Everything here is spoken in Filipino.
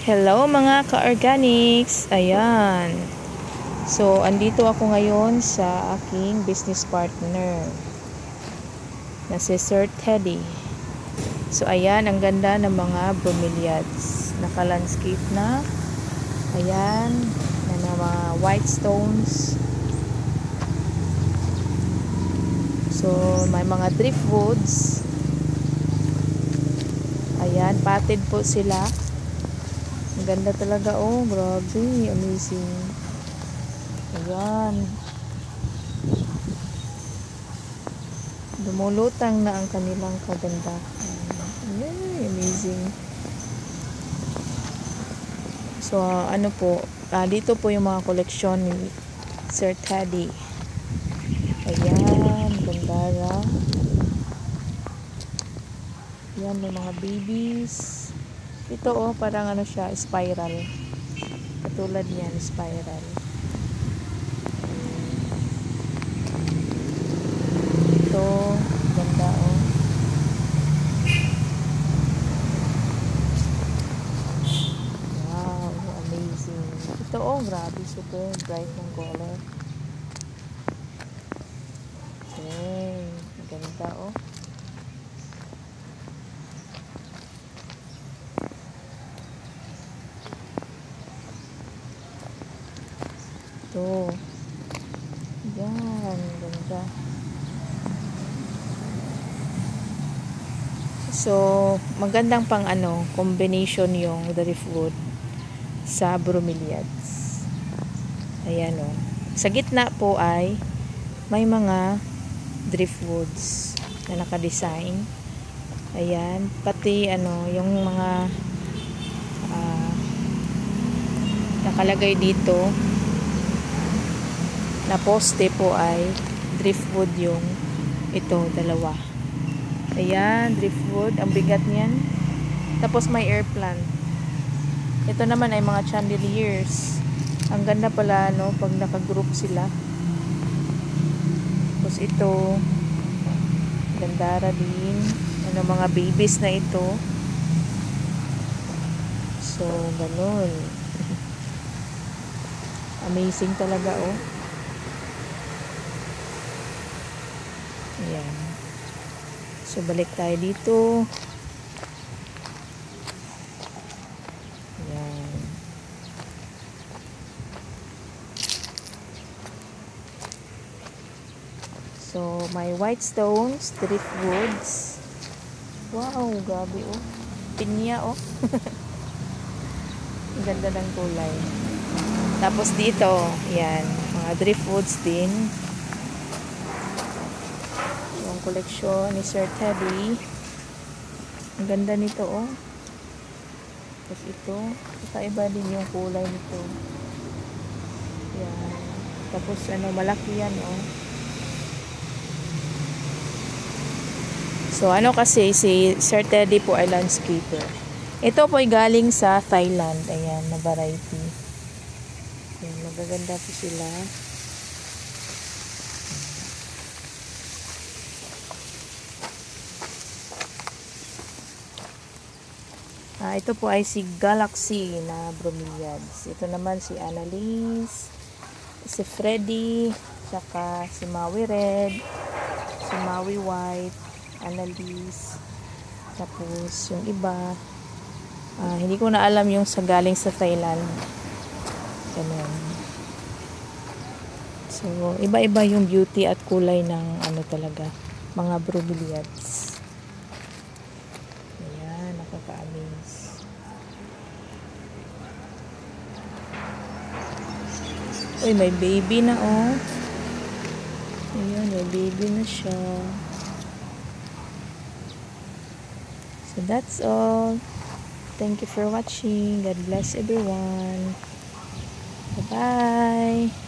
Hello mga ka-organics! Ayan. So, andito ako ngayon sa aking business partner na si Sir Teddy. So, ayan. Ang ganda ng mga bromeliads. Naka-landscape na. Ayan. Na mga white stones. So, may mga driftwoods. Ayan. Potted po sila. Ang ganda talaga, oh, grabe, amazing. Ayan. Lumulutang na ang kanilang kaganda. Yay, amazing. So, ano po, dito po yung mga koleksyon ni Sir Teddy. Ayan, ganda na. Ayan, may mga babies. Ito, oh, parang ano siya, spiral. Katulad niyan, spiral. Ito, ganda, oh. Wow, amazing. Ito, oh, grabe, super bright ng color. Okay, ganda, oh. Ito. Yan, ganda. So, magandang pang ano, combination yung driftwood sa bromeliads. Ayan, oh. Sa gitna po ay may mga driftwoods na naka-design. Ayan, pati ano, yung mga nakalagay dito na poste po ay driftwood yung ito, dalawa. Ayan, driftwood. Ang bigat niyan. Tapos may air plant. Ito naman ay mga chandeliers. Ang ganda pala, no, pag nakagroup sila. Tapos ito, gandara din. Ano, mga babies na ito. So, ganun. Amazing talaga, oh. Ayan. So, balik tayo dito. Ayan. So, may white stones, driftwoods. Wow, grabe, oh. Pinya, oh. Ang ganda ng kulay. Tapos dito, ayan, mga driftwoods din. Yung koleksyon ni Sir Teddy. Ang ganda nito, oh. Tapos ito, kakaiba din yung kulay nito. Ayan. Tapos ano, malaki yan, oh. So, ano kasi, si Sir Teddy po ay landscaper. Ito po ay galing sa Thailand. Ayan, na variety. Ayan, magaganda po sila. Ito po ay si Galaxy na bromeliads. Ito naman si Annalise, si Freddy, saka si Maui Red, si Maui White, Annalise. Tapos yung iba, hindi ko na alam yung sa galing sa Thailand. Ganun. So, iba-iba yung beauty at kulay ng ano talaga, mga bromeliads. Ayan, nakaka-amaze. Uy, may baby na, oh. Ayan, may baby na siya. So, that's all. Thank you for watching. God bless everyone. Bye-bye.